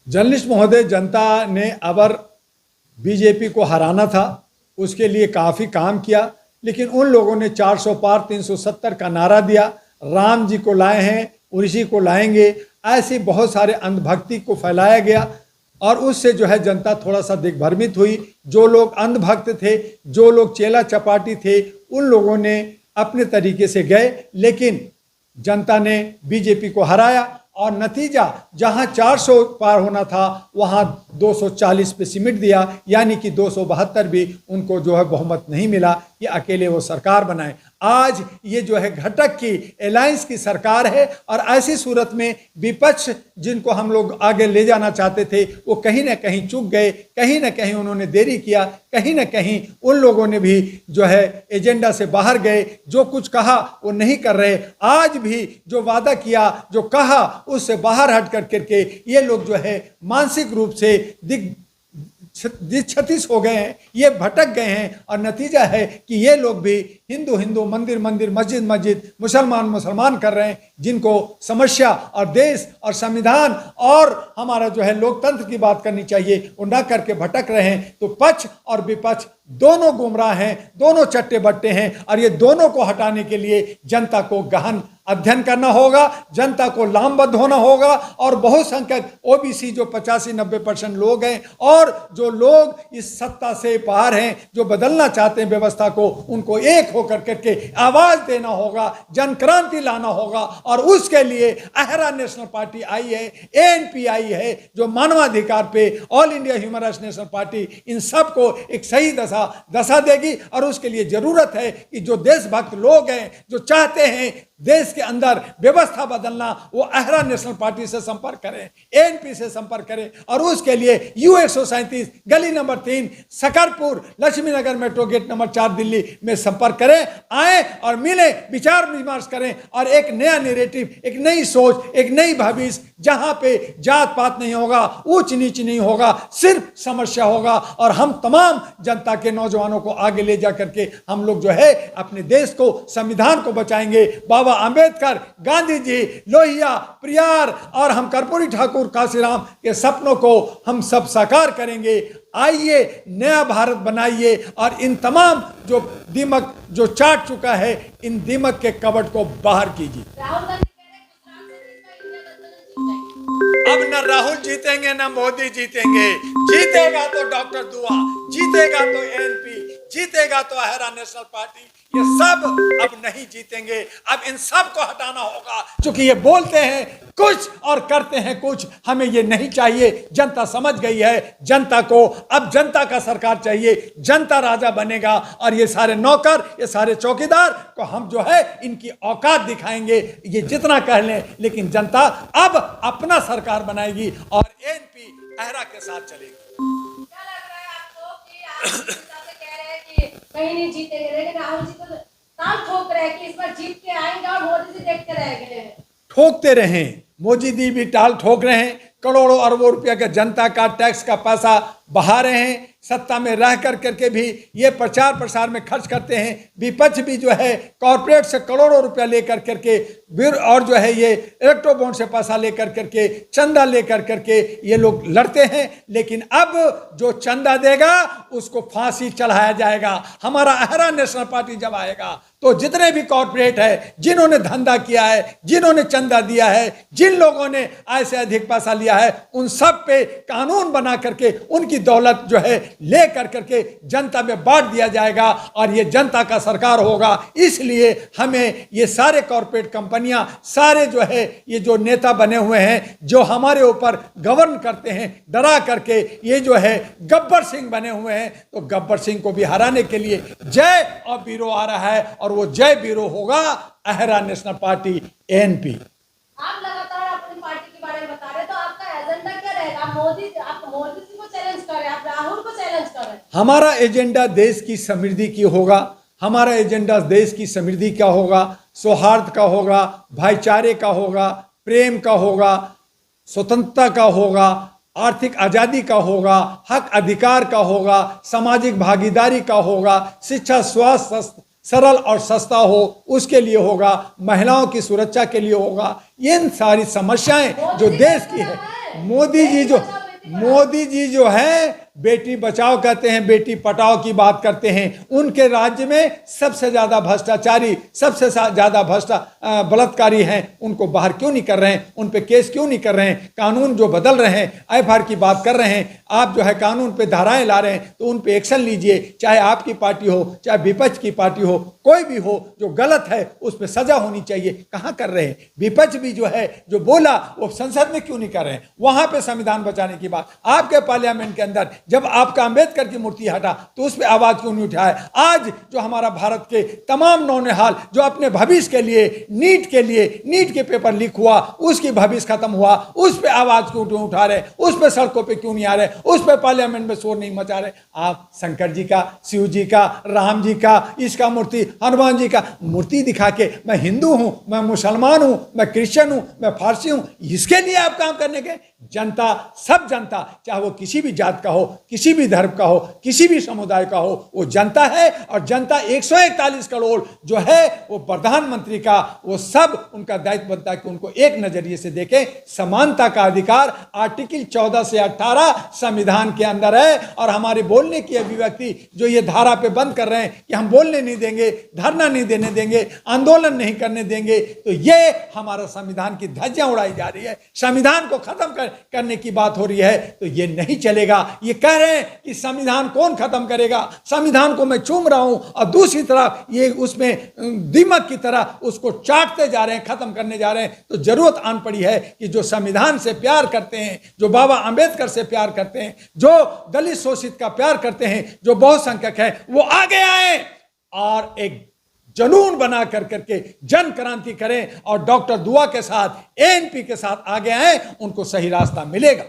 Journalist महोदय, जनता ने अबर बीजेपी को हराना था, उसके लिए काफ़ी काम किया, लेकिन उन लोगों ने 400 पार 370 का नारा दिया, राम जी को लाए हैं, उर्सी को लाएंगे, ऐसे बहुत सारे अंधभक्ति को फैलाया गया और उससे जो है जनता थोड़ा सा दिग्भ्रमित हुई। जो लोग अंधभक्त थे, जो लोग चेला चपाटी थे, उन लोगों ने अपने तरीके से गए, लेकिन जनता ने बीजेपी को हराया और नतीजा जहां 400 पार होना था वहां 240 पे सिमट दिया, यानी कि 272 भी उनको जो है बहुमत नहीं मिला कि अकेले वो सरकार बनाए। आज ये जो है घटक की अलायंस की सरकार है और ऐसी सूरत में विपक्ष जिनको हम लोग आगे ले जाना चाहते थे वो कहीं ना कहीं चूक गए, कहीं ना कहीं उन्होंने देरी किया, कहीं ना कहीं उन लोगों ने भी जो है एजेंडा से बाहर गए, जो कुछ कहा वो नहीं कर रहे। आज भी जो वादा किया, जो कहा, उससे बाहर हट कर करके ये लोग जो है मानसिक रूप से क्षतिस हो गए हैं, ये भटक गए हैं और नतीजा है कि ये लोग भी हिंदू हिंदू, मंदिर मंदिर, मस्जिद मस्जिद, मुसलमान मुसलमान कर रहे हैं। जिनको समस्या और देश और संविधान और हमारा जो है लोकतंत्र की बात करनी चाहिए वो ना करके भटक रहे हैं। तो पक्ष और विपक्ष दोनों गुमराह हैं, दोनों चट्टे बट्टे हैं और ये दोनों को हटाने के लिए जनता को गहन अध्ययन करना होगा, जनता को लामबद्ध होना होगा और बहुसंख्यक ओबीसी जो 85-90% लोग हैं और जो लोग इस सत्ता से बाहर हैं, जो बदलना चाहते हैं व्यवस्था को, उनको एक होकर करके आवाज देना होगा, जन क्रांति लाना होगा। और उसके लिए अहरा नेशनल पार्टी आई है, एएनपी आई है, जो मानवाधिकार पे all India human rights national party इन सब को एक सही दशा देगी। और उसके लिए जरूरत है कि जो देशभक्त लोग हैं, जो चाहते हैं देश के अंदर व्यवस्था बदलना, वो अहरा नेशनल पार्टी से संपर्क करें, एएनपी से संपर्क करें और उसके लिए U137 गली number 3 Shakarpur Laxminagar metro gate number 4 Delhi में संपर्क करें। आए और मिले, विचार विमर्श करें और एक नया नैरेटिव, एक नई सोच, एक नई भविष्य, जहां पे जात पात नहीं होगा, ऊंच नीच नहीं होगा, सिर्फ समस्या होगा। और हम तमाम जनता के नौजवानों को आगे ले जा करके हम लोग जो है अपने देश को, संविधान को बचाएंगे। बाबा अंबेडकर, गांधी जी, लोहिया, प्रियार और हम कर्पूरी ठाकुर काशीराम के सपनों को हम सब साकार करेंगे। आइए नया भारत बनाइए और इन तमाम जो दिमक जो चाट चुका है, इन दिमक के कबट को बाहर कीजिए। अब न राहुल जीतेंगे न मोदी जीतेंगे, जीतेगा तो डॉक्टर दुआ, जीतेगा तो एएनपी, जीतेगा तो अहरा नेशनल पार्टी। ये सब अब नहीं जीतेंगे। अब इन सब को हटाना होगा, क्योंकि ये बोलते हैं कुछ और करते हैं कुछ। हमें ये नहीं चाहिए। जनता समझ गई है, जनता को अब जनता का सरकार चाहिए, जनता राजा बनेगा और ये सारे नौकर, ये सारे चौकीदार को हम जो है इनकी औकात दिखाएंगे। ये जितना कह लें, लेकिन जनता अब अपना सरकार बनाएगी और एएनपी अहरा के साथ चलेगी। क्या लग रहा है आपको कि आप कह रहे हैं कि कहीं नहीं जीतेंगे, लेकिन राहुल जी तो ताल ठोक रहे हैं कि इस बार जीत के आएंगे और मोदी जी देखते रह गए हैं। ठोकते रहें, मोदी जी भी टाल ठोक रहे हैं, करोड़ों अरबों रुपया का जनता का टैक्स का पैसा बहा रहे हैं, सत्ता में रह कर करके भी ये प्रचार प्रसार में खर्च करते हैं। विपक्ष भी जो है कॉर्पोरेट से करोड़ों रुपया लेकर करके और जो है ये इलेक्ट्रो बॉन्ड से पैसा लेकर करके, चंदा लेकर करके ये लोग लड़ते हैं। लेकिन अब जो चंदा देगा उसको फांसी चढ़ाया जाएगा। हमारा अहरा नेशनल पार्टी जब आएगा तो जितने भी कॉर्पोरेट है, जिन्होंने धंधा किया है, जिन्होंने चंदा दिया है, जिन लोगों ने आय से अधिक पैसा लिया है, उन सब पे कानून बना करके उनकी दौलत जो है ले कर करके जनता में बांट दिया जाएगा और ये जनता का सरकार होगा। इसलिए हमें ये सारे कॉर्पोरेट कंपनियां, सारे जो है ये जो नेता बने हुए हैं, जो हमारे ऊपर गवर्न करते हैं डरा करके, ये जो है गब्बर सिंह बने हुए हैं, तो गब्बर सिंह को भी हराने के लिए जय और बीरो आ रहा है और वो जय बीरो होगा अहरा नेशनल पार्टी एएनपी। आप लगातार अपनी पार्टी के बारे में बता रहे हैं, तो आपका एजेंडा क्या रहेगा? आप मोदी जी को चैलेंज कर रहे हैं, आप राहुल को चैलेंज कर रहे हैं। हमारा एजेंडा देश की समृद्धि की होगा। हमारा एजेंडा देश की समृद्धि का होगा, सौहार्द का होगा, भाईचारे का होगा, प्रेम का होगा, स्वतंत्रता का होगा, आर्थिक आज़ादी का होगा, हक अधिकार का होगा, सामाजिक भागीदारी का होगा, शिक्षा स्वास्थ्य सरल और सस्ता हो उसके लिए होगा, महिलाओं की सुरक्षा के लिए होगा। इन सारी समस्याएं जो देश की है मोदी जी जो है बेटी बचाओ कहते हैं, बेटी पटाओ की बात करते हैं। उनके राज्य में सबसे ज्यादा भ्रष्टाचारी, सबसे ज्यादा बलात्कारी हैं, उनको बाहर क्यों नहीं कर रहे हैं? उन पे केस क्यों नहीं कर रहे हैं? कानून जो बदल रहे हैं, एफआईआर की बात कर रहे हैं, आप जो है कानून पे धाराएं ला रहे हैं, तो उन पे एक्शन लीजिए। चाहे आपकी पार्टी हो, चाहे विपक्ष की पार्टी हो, कोई भी हो, जो गलत है उस पर सजा होनी चाहिए। कहां कर रहे हैं? विपक्ष भी जो है, जो बोला वो संसद में क्यों नहीं कर रहे हैं? वहां पे संविधान बचाने की बात, आपके पार्लियामेंट के अंदर जब आपका अंबेडकर की मूर्ति हटा तो उस पर आवाज क्यों नहीं उठाया? आज जो हमारा भारत के तमाम नौनिहाल जो अपने भविष्य के लिए नीट के पेपर लीक हुआ, उसकी भविष्य खत्म हुआ, उस पर आवाज क्यों नहीं उठा रहे? उस पर सड़कों पे क्यों नहीं आ रहे? उस पर पार्लियामेंट में शोर नहीं मचा रहे? आप शंकर जी का, शिव जी का, राम जी का, इसका मूर्ति, हनुमान जी का मूर्ति दिखा के मैं हिंदू हूं, मैं मुसलमान हूं, मैं क्रिश्चियन हूं, मैं फारसी हूं, इसके लिए आप काम करने के? जनता, सब जनता, चाहे वो किसी भी जात का हो, किसी भी धर्म का हो, किसी भी समुदाय का हो, वो जनता है। और जनता 141 करोड़ जो है वो प्रधानमंत्री का, वो सब उनका दायित्व बनता है कि उनको एक नजरिए से देखें। समानता का अधिकार आर्टिकल 14 से 18 संविधान के अंदर है। और हमारे बोलने की अभिव्यक्ति जो ये धारा पे बंद कर रहे हैं कि हम बोलने नहीं देंगे, धरना नहीं देने देंगे, आंदोलन नहीं करने देंगे, तो ये हमारा संविधान की धज्जियां उड़ाई जा रही है, संविधान को खत्म करने की बात हो रही है। तो ये नहीं चलेगा। ये कह रहे हैं कि संविधान कौन खत्म करेगा? संविधान को मैं चूम रहा हूं और दूसरी तरफ ये उसमें दीमक की तरह उसको चाटते जा रहे हैं, खत्म करने जा रहे हैं। तो जरूरत आन पड़ी है कि जो संविधान से प्यार करते हैं, जो बाबा अंबेडकर से प्यार करते हैं, जो दलित शोषित का प्यार करते हैं, जो बहुसंख्यक है, वो आगे आए और एक जुनून बना करके जन क्रांति करें और डॉक्टर दुआ के साथ, एएनपी के साथ आगे आए। उनको सही रास्ता मिलेगा।